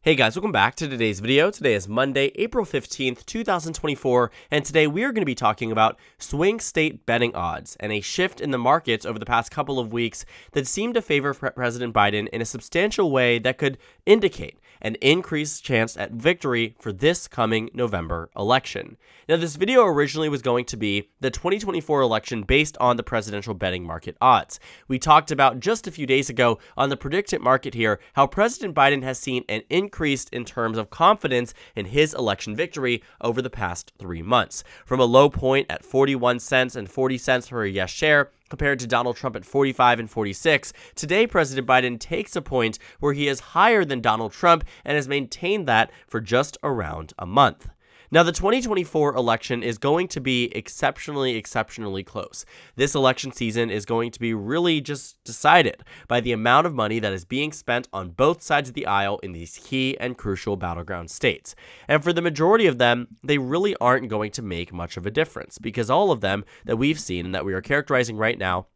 Hey guys, welcome back to today's video. Today is Monday, April 15th, 2024, and today we are going to be talking about swing state betting odds and a shift in the markets over the past couple of weeks that seem to favor President Biden in a substantial way that could indicate an increased chance at victory for this coming November election. Now, this video originally was going to be the 2024 election based on the presidential betting market odds. We talked about just a few days ago on the Predict It market here how President Biden has seen an increased in terms of confidence in his election victory over the past 3 months. From a low point at 41 cents and 40 cents for a yes share, compared to Donald Trump at 45 and 46, today President Biden takes a point where he is higher than Donald Trump and has maintained that for just around a month. Now, the 2024 election is going to be exceptionally close. This election season is going to be really just decided by the amount of money that is being spent on both sides of the aisle in these key and crucial battleground states. And for the majority of them, they really aren't going to make much of a difference because all of them that we've seen and that we are characterizing right now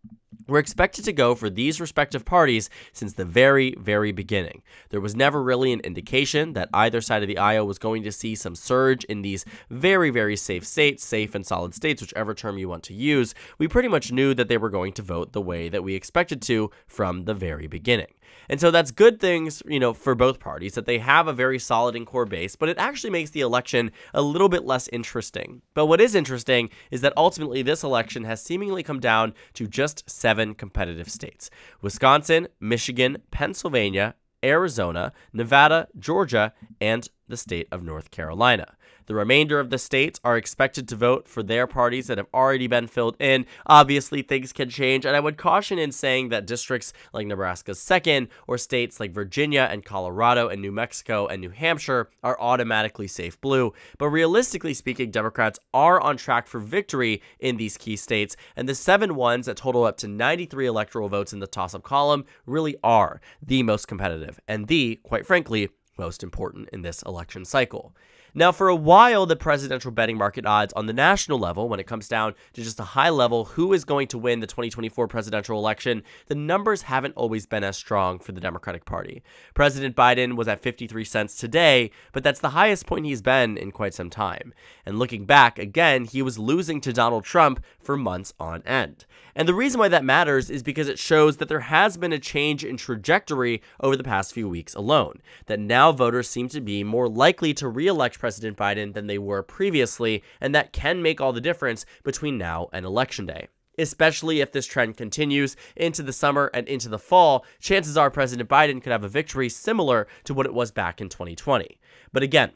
were expected to go for these respective parties since the very beginning. There was never really an indication that either side of the aisle was going to see some surge in these very safe states, safe and solid states, whichever term you want to use. We pretty much knew that they were going to vote the way that we expected to from the very beginning. And so that's good things, for both parties, that they have a very solid and core base, but it actually makes the election a little bit less interesting. But what is interesting is that ultimately this election has seemingly come down to just 7 competitive states: Wisconsin, Michigan, Pennsylvania, Arizona, Nevada, Georgia, and the state of North Carolina. The remainder of the states are expected to vote for their parties that have already been filled in. Obviously, things can change, and I would caution in saying that districts like Nebraska's 2nd or states like Virginia and Colorado and New Mexico and New Hampshire are automatically safe blue. But realistically speaking, Democrats are on track for victory in these key states, and the 7 ones that total up to 93 electoral votes in the toss-up column really are the most competitive and the, quite frankly, most important in this election cycle. Now, for a while, the presidential betting market odds on the national level, when it comes down to just a high level, who is going to win the 2024 presidential election, the numbers haven't always been as strong for the Democratic Party. President Biden was at 53 cents today, but that's the highest point he's been in quite some time. And looking back, again, he was losing to Donald Trump for months on end. And the reason why that matters is because it shows that there has been a change in trajectory over the past few weeks alone, that now voters seem to be more likely to re-elect President Biden than they were previously, and that can make all the difference between now and Election Day. Especially if this trend continues into the summer and into the fall, chances are President Biden could have a victory similar to what it was back in 2020. But again,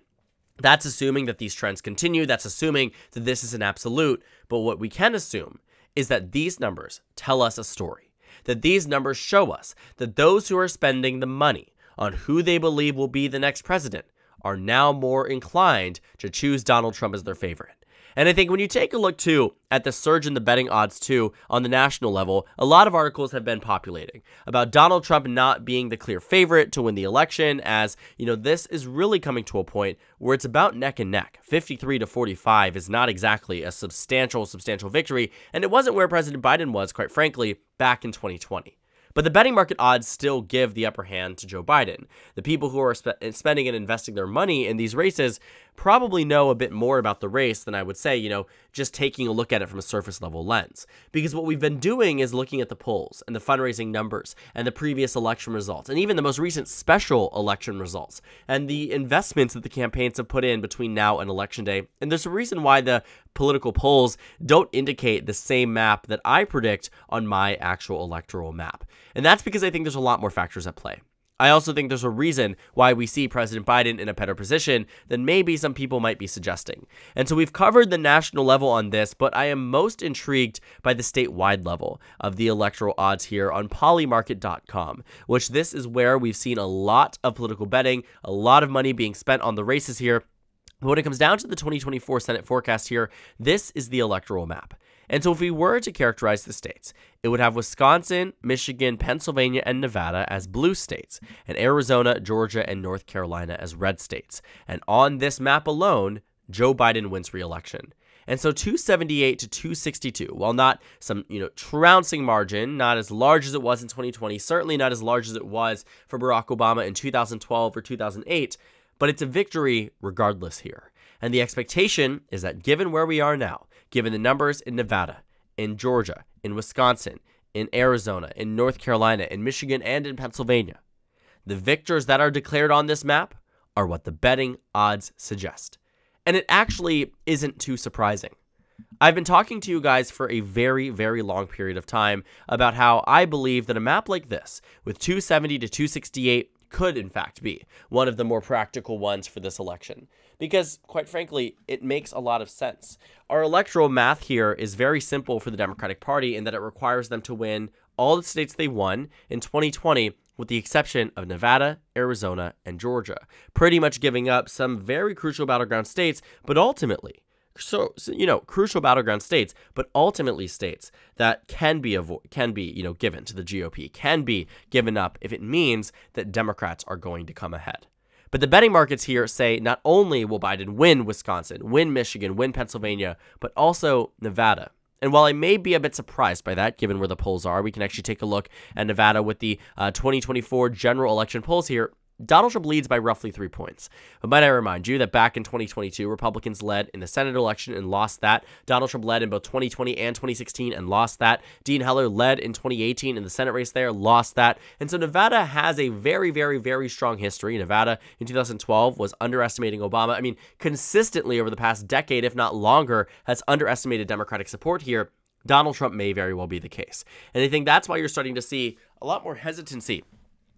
that's assuming that these trends continue, that's assuming that this is an absolute, but what we can assume is that these numbers tell us a story, that these numbers show us that those who are spending the money on who they believe will be the next president are now more inclined to choose Donald Trump as their favorite. And I think when you take a look, too, at the surge in the betting odds, too, on the national level, a lot of articles have been populating about Donald Trump not being the clear favorite to win the election, as, this is really coming to a point where it's about neck and neck. 53 to 45 is not exactly a substantial victory, and it wasn't where President Biden was, quite frankly, back in 2020. But the betting market odds still give the upper hand to Joe Biden. The people who are spending and investing their money in these races probably know a bit more about the race than I would say, just taking a look at it from a surface level lens. Because what we've been doing is looking at the polls and the fundraising numbers and the previous election results and even the most recent special election results and the investments that the campaigns have put in between now and Election Day. And there's a reason why the political polls don't indicate the same map that I predict on my actual electoral map. And that's because I think there's a lot more factors at play. I also think there's a reason why we see President Biden in a better position than maybe some people might be suggesting. And so we've covered the national level on this, but I am most intrigued by the statewide level of the electoral odds here on polymarket.com, which this is where we've seen a lot of political betting, a lot of money being spent on the races here. But when it comes down to the 2024 Senate forecast here, this is the electoral map. And so if we were to characterize the states, it would have Wisconsin, Michigan, Pennsylvania, and Nevada as blue states, and Arizona, Georgia, and North Carolina as red states. And on this map alone, Joe Biden wins re-election. And so 278 to 262, while not some, trouncing margin, not as large as it was in 2020, certainly not as large as it was for Barack Obama in 2012 or 2008, but it's a victory regardless here. And the expectation is that given where we are now, given the numbers in Nevada, in Georgia, in Wisconsin, in Arizona, in North Carolina, in Michigan, and in Pennsylvania, the victors that are declared on this map are what the betting odds suggest. And it actually isn't too surprising. I've been talking to you guys for a very, very long period of time about how I believe that a map like this, with 270 to 268, could in fact be one of the more practical ones for this election. Because, quite frankly, it makes a lot of sense. Our electoral math here is very simple for the Democratic Party in that it requires them to win all the states they won in 2020, with the exception of Nevada, Arizona, and Georgia, pretty much giving up some very crucial battleground states, but ultimately, crucial battleground states, but ultimately states that can be given to the GOP, can be given up if it means that Democrats are going to come ahead. But the betting markets here say not only will Biden win Wisconsin, win Michigan, win Pennsylvania, but also Nevada. And while I may be a bit surprised by that, given where the polls are, we can actually take a look at Nevada with the 2024 general election polls here. Donald Trump leads by roughly 3 points. But might I remind you that back in 2022, Republicans led in the Senate election and lost that. Donald Trump led in both 2020 and 2016 and lost that. Dean Heller led in 2018 in the Senate race there, lost that. And so Nevada has a very, very, very strong history. Nevada in 2012 was underestimating Obama. I mean, consistently over the past decade, if not longer, has underestimated Democratic support here. Donald Trump may very well be the case. And I think that's why you're starting to see a lot more hesitancy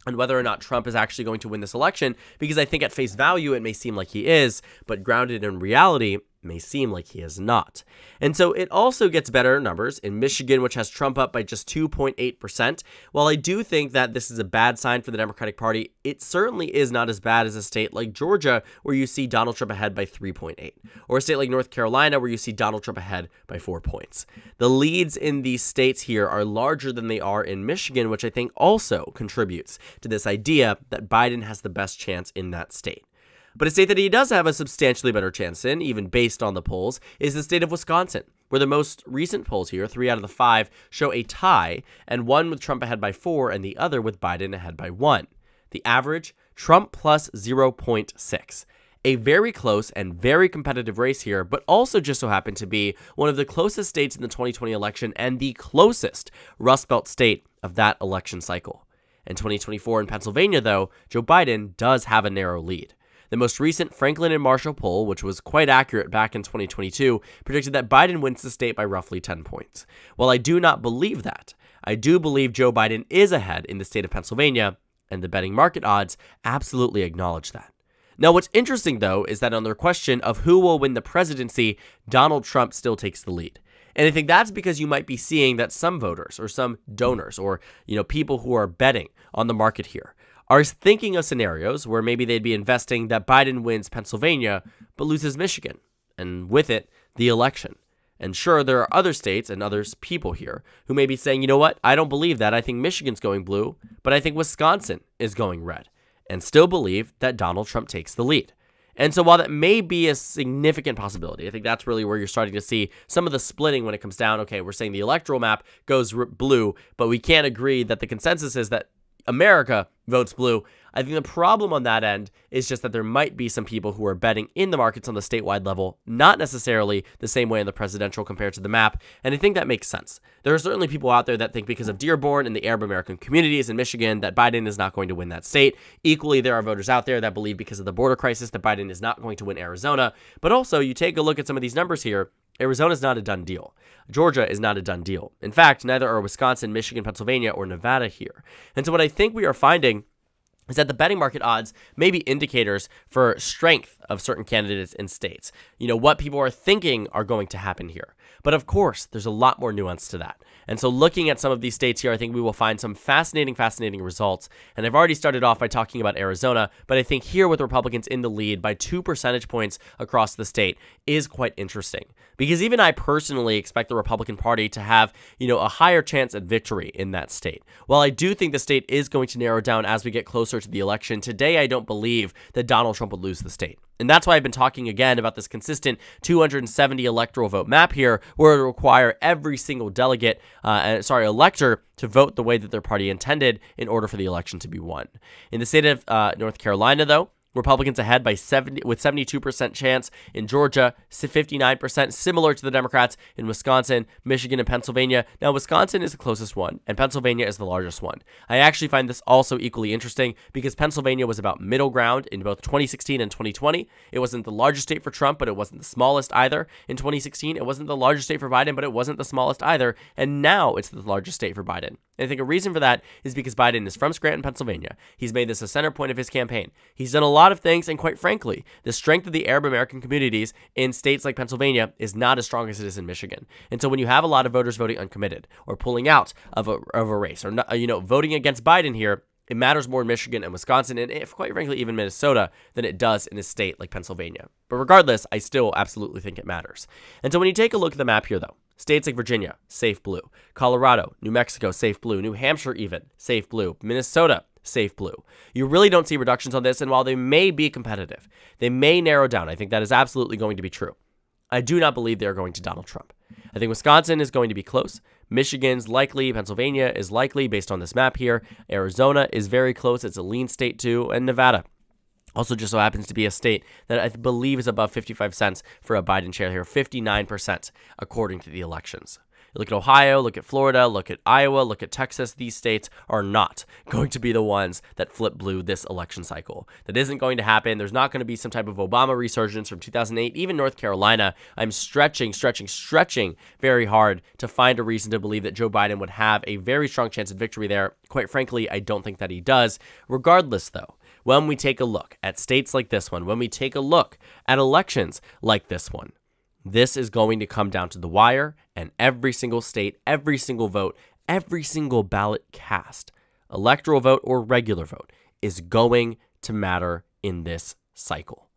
on whether or not Trump is actually going to win this election, because I think at face value it may seem like he is, but grounded in reality may seem like he is not. And so it also gets better numbers in Michigan, which has Trump up by just 2.8%. While I do think that this is a bad sign for the Democratic Party, it certainly is not as bad as a state like Georgia, where you see Donald Trump ahead by 3.8, or a state like North Carolina, where you see Donald Trump ahead by 4 points. The leads in these states here are larger than they are in Michigan, which I think also contributes to this idea that Biden has the best chance in that state. But a state that he does have a substantially better chance in, even based on the polls, is the state of Wisconsin, where the most recent polls here, 3 out of the 5, show a tie, and one with Trump ahead by 4 and the other with Biden ahead by 1. The average, Trump plus 0.6. A very close and very competitive race here, but also just so happened to be one of the closest states in the 2020 election and the closest Rust Belt state of that election cycle. In 2024 in Pennsylvania, though, Joe Biden does have a narrow lead. The most recent Franklin and Marshall poll, which was quite accurate back in 2022, predicted that Biden wins the state by roughly 10 points. While I do not believe that, I do believe Joe Biden is ahead in the state of Pennsylvania, and the betting market odds absolutely acknowledge that. Now, what's interesting, though, is that on their question of who will win the presidency, Donald Trump still takes the lead. And I think that's because you might be seeing that some voters or some donors or, people who are betting on the market here are thinking of scenarios where maybe they'd be investing that Biden wins Pennsylvania but loses Michigan, and with it, the election. And sure, there are other states and others people here who may be saying, you know what, I don't believe that. I think Michigan's going blue, but I think Wisconsin is going red, and still believe that Donald Trump takes the lead. And so while that may be a significant possibility, I think that's really where you're starting to see some of the splitting when it comes down. Okay, we're saying the electoral map goes blue, but we can't agree that the consensus is that America votes blue. I think the problem on that end is just that there might be some people who are betting in the markets on the statewide level, not necessarily the same way in the presidential compared to the map, and I think that makes sense. There are certainly people out there that think because of Dearborn and the Arab American communities in Michigan that Biden is not going to win that state. Equally, there are voters out there that believe because of the border crisis that Biden is not going to win Arizona, but also you take a look at some of these numbers here. Arizona is not a done deal. Georgia is not a done deal. In fact, neither are Wisconsin, Michigan, Pennsylvania, or Nevada here. And so what I think we are finding is that the betting market odds may be indicators for strength of certain candidates in states. What people are thinking are going to happen here. But of course, there's a lot more nuance to that. And so looking at some of these states here, I think we will find some fascinating results. And I've already started off by talking about Arizona, but I think here with Republicans in the lead by 2 percentage points across the state is quite interesting. Because even I personally expect the Republican Party to have, a higher chance at victory in that state. While I do think the state is going to narrow down as we get closer closer to the election, today I don't believe that Donald Trump would lose the state. And that's why I've been talking again about this consistent 270 electoral vote map here, where it will require every single elector to vote the way that their party intended in order for the election to be won. In the state of North Carolina, though, Republicans ahead by 72% chance. In Georgia, 59%, similar to the Democrats in Wisconsin, Michigan, and Pennsylvania. Now, Wisconsin is the closest one, and Pennsylvania is the largest one. I actually find this also equally interesting because Pennsylvania was about middle ground in both 2016 and 2020. It wasn't the largest state for Trump, but it wasn't the smallest either. In 2016, it wasn't the largest state for Biden, but it wasn't the smallest either. And now it's the largest state for Biden. And I think a reason for that is because Biden is from Scranton, Pennsylvania. He's made this a center point of his campaign. He's done a lot of things, and quite frankly, the strength of the Arab American communities in states like Pennsylvania is not as strong as it is in Michigan. And so when you have a lot of voters voting uncommitted or pulling out of a race or not, voting against Biden here, it matters more in Michigan and Wisconsin and, if quite frankly, even Minnesota than it does in a state like Pennsylvania. But regardless, I still absolutely think it matters. And so when you take a look at the map here, though, states like Virginia, safe blue. Colorado, New Mexico, safe blue. New Hampshire even, safe blue. Minnesota, safe blue. You really don't see reductions on this, and while they may be competitive, they may narrow down. I think that is absolutely going to be true. I do not believe they're going to Donald Trump. I think Wisconsin is going to be close. Michigan's likely. Pennsylvania is likely based on this map here. Arizona is very close. It's a lean state too. And Nevada also just so happens to be a state that I believe is above 55 cents for a Biden chair here, 59% according to the elections. You look at Ohio, look at Florida, look at Iowa, look at Texas. These states are not going to be the ones that flip blue this election cycle. That isn't going to happen. There's not going to be some type of Obama resurgence from 2008. Even North Carolina, I'm stretching very hard to find a reason to believe that Joe Biden would have a very strong chance of victory there. Quite frankly, I don't think that he does. Regardless, though, when we take a look at states like this one, when we take a look at elections like this one, this is going to come down to the wire, and every single state, every single vote, every single ballot cast, electoral vote or regular vote, is going to matter in this cycle.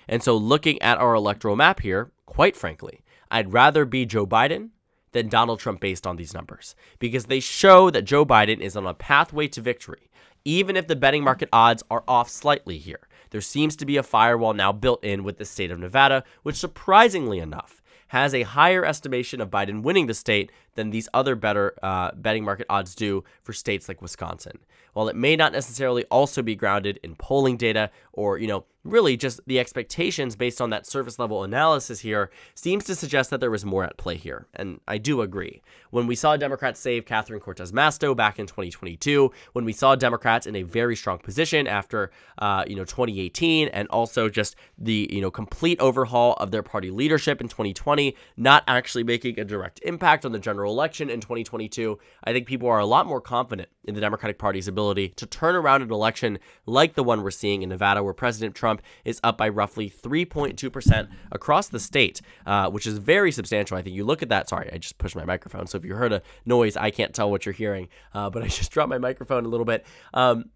And so looking at our electoral map here, quite frankly, I'd rather be Joe Biden than Donald Trump based on these numbers, because they show that Joe Biden is on a pathway to victory, even if the betting market odds are off slightly here. There seems to be a firewall now built in with the state of Nevada, which surprisingly enough has a higher estimation of Biden winning the state than these other better betting market odds do for states like Wisconsin. While it may not necessarily also be grounded in polling data or, really just the expectations based on that surface level analysis here, seems to suggest that there was more at play here. And I do agree. When we saw Democrats save Catherine Cortez Masto back in 2022, when we saw Democrats in a very strong position after, 2018, and also just the, complete overhaul of their party leadership in 2020, not actually making a direct impact on the general election in 2022, I think people are a lot more confident in the Democratic Party's ability to turn around an election like the one we're seeing in Nevada, where President Trump is up by roughly 3.2% across the state, which is very substantial. I think you look at that. Sorry, I just pushed my microphone. So if you heard a noise, I can't tell what you're hearing, but I just dropped my microphone a little bit. But,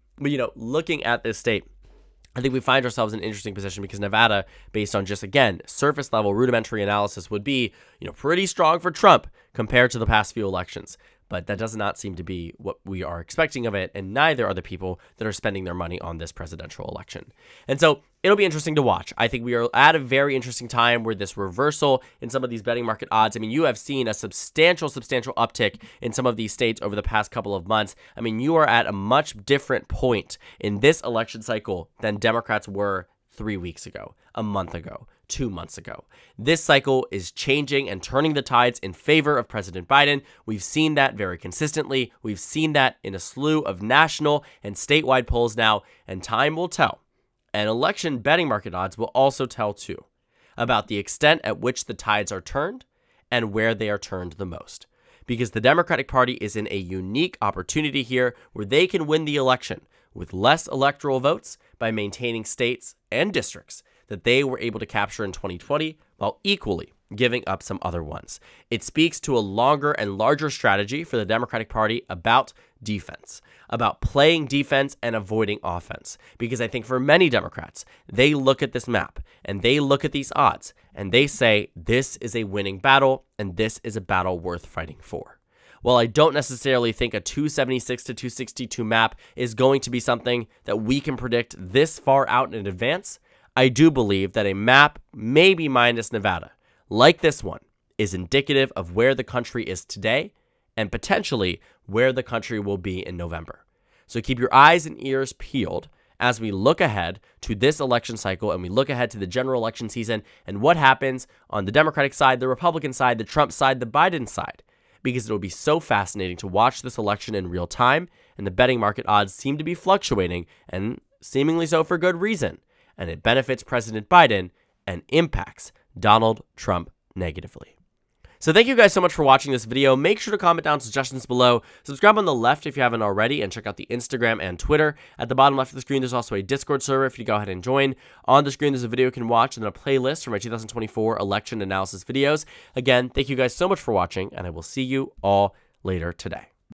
looking at this state, I think we find ourselves in an interesting position because Nevada, based on just, again, surface level rudimentary analysis, would be, pretty strong for Trump compared to the past few elections. But that does not seem to be what we are expecting of it, and neither are the people that are spending their money on this presidential election. And so it'll be interesting to watch. I think we are at a very interesting time where this reversal in some of these betting market odds, you have seen a substantial uptick in some of these states over the past couple of months. You are at a much different point in this election cycle than Democrats were 3 weeks ago, a month ago, 2 months ago. This cycle is changing and turning the tides in favor of President Biden. We've seen that very consistently. We've seen that in a slew of national and statewide polls now, and time will tell. And election betting market odds will also tell too about the extent at which the tides are turned and where they are turned the most. Because the Democratic Party is in a unique opportunity here where they can win the election with less electoral votes by maintaining states and districts that they were able to capture in 2020 while equally giving up some other ones. It speaks to a longer and larger strategy for the Democratic Party about defense, about playing defense and avoiding offense. Because I think for many Democrats, they look at this map and they look at these odds and they say, this is a winning battle and this is a battle worth fighting for. while I don't necessarily think a 276 to 262 map is going to be something that we can predict this far out in advance, I do believe that a map, maybe minus Nevada, like this one, is indicative of where the country is today and potentially where the country will be in November. So keep your eyes and ears peeled as we look ahead to this election cycle and we look ahead to the general election season and what happens on the Democratic side, the Republican side, the Trump side, the Biden side, because it will be so fascinating to watch this election in real time, and the betting market odds seem to be fluctuating, and seemingly so for good reason, and it benefits President Biden and impacts Donald Trump negatively. So thank you guys so much for watching this video. Make sure to comment down suggestions below. Subscribe on the left if you haven't already, and check out the Instagram and Twitter. At the bottom left of the screen, there's also a Discord server if you go ahead and join. On the screen, there's a video you can watch and then a playlist for my 2024 election analysis videos. Again, thank you guys so much for watching, and I will see you all later today.